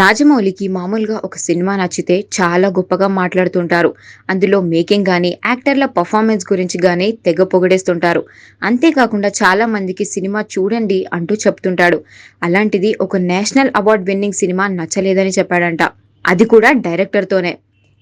రాజమౌళికి మామూలుగా ఒక సినిమా నచ్చితే చాలా గొప్పగా మాట్లాడుతుంటారు. అందులో మేకింగ్ గాని, యాక్టర్ల పర్ఫార్మెన్స్ గురించి గాని తెగ పొగిడేస్తుంటారు. అంతేకాకుండా చాలా మందికి సినిమా చూడండి అంటూ చెప్తుంటాడు. అలాంటిది ఒక నేషనల్ అవార్డ్ విన్నింగ్ సినిమా నచ్చలేదని చెప్పాడంట. అది కూడా డైరెక్టర్‌తోనే.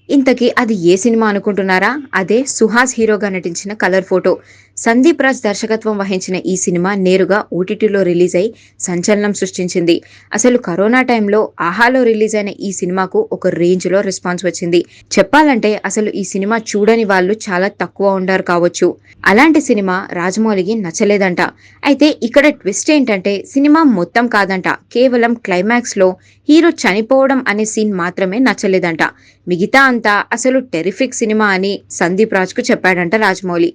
ఇంతకీ అది ఏ సినిమా అనుకుంటున్నారా? అదే సుహాస్ హీరోగా నటించిన 'కలర్ ఫోటో'. సందీప్ రాజ్ దర్శకత్వం వహించిన ఈ సినిమా నేరుగా ఓటీటీలో రిలీజ్ అయి సంచలనం సృష్టించింది. అసలు కరోనా టైంలో ఆహాలో రిలీజ్ అయిన ఈ సినిమాకు ఒక రేంజ్‌లో రెస్పాన్స్ వచ్చింది. చెప్పాలంటే అసలు ఈ సినిమా చూడని వాళ్ళు చాలా తక్కువ ఉండారు కావచ్చు. అలాంటి సినిమా రాజమౌళికి నచ్చలేదంట. అయితే ఇక్కడ ట్విస్ట్ ఏంటంటే సినిమా మొత్తం కాదంట. కేవలం క్లైమాక్స్‌లో హీరో చనిపోవడం అనే సీన్ మాత్రమే నచ్చలేదంట. మిగతా అంతా అసలు టెరిఫిక్ సినిమా అని సందీప్ రాజ్‌కు చెప్పాడంట రాజమౌళి.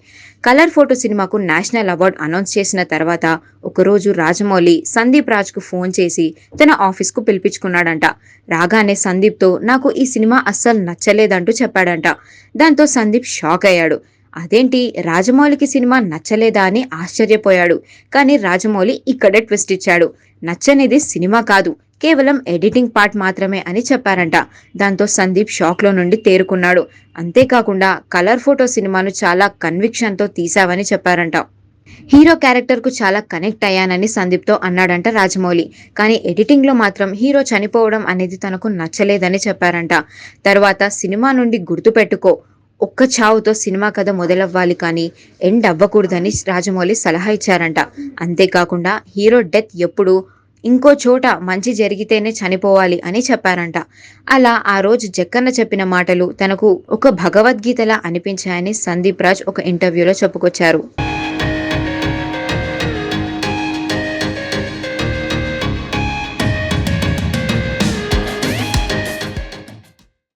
'కలర్ ఫోటో' సినిమాకు నేషనల్ అవార్డ్ అనౌన్స్ చేసిన తర్వాత ఒకరోజు రాజమౌళి సందీప్ రాజ్‌కు ఫోన్ చేసి తన ఆఫీస్‌కు పిలిపించుకున్నాడంట. రాగానే సందీప్‌తో నాకు ఈ సినిమా అస్సలు నచ్చలేదంటూ చెప్పాడంట. దాంతో సందీప్ షాక్ అయ్యాడు. అదేంటి రాజమౌళికి సినిమా నచ్చలేదా అని ఆశ్చర్యపోయాడు. కానీ రాజమౌళి ఇక్కడే ట్విస్ట్ ఇచ్చాడు. నచ్చనిది సినిమా కాదు, కేవలం ఎడిటింగ్ పార్ట్ మాత్రమే అని చెప్పారంట. దాంతో సందీప్ షాక్‌లో నుండి తేరుకున్నాడు. అంతేకాకుండా 'కలర్ ఫోటో' సినిమాను చాలా కన్విక్షన్‌తో తీశావని చెప్పారంట. హీరో క్యారెక్టర్‌కు చాలా కనెక్ట్ అయ్యానని సందీప్‌తో అన్నాడంట రాజమౌళి. కానీ ఎడిటింగ్‌లో మాత్రం హీరో చనిపోవడం అనేది తనకు నచ్చలేదని చెప్పారంట. తర్వాత సినిమా నుండి గుర్తుపెట్టుకో, ఒక్క చావుతో సినిమా కథ మొదలవ్వాలి కానీ ఎండ్ అవ్వకూడదని రాజమౌళి సలహా ఇచ్చారంట. అంతేకాకుండా హీరో డెత్ ఎప్పుడు ఇంకో చోట మంచి జరిగితేనే చనిపోవాలి అని చెప్పారంట. అలా ఆ రోజు జక్కన్న చెప్పిన మాటలు తనకు ఒక భగవద్గీతలా అనిపించాయని సందీప్ రాజ్ ఒక ఇంటర్వ్యూలో చెప్పుకొచ్చారు.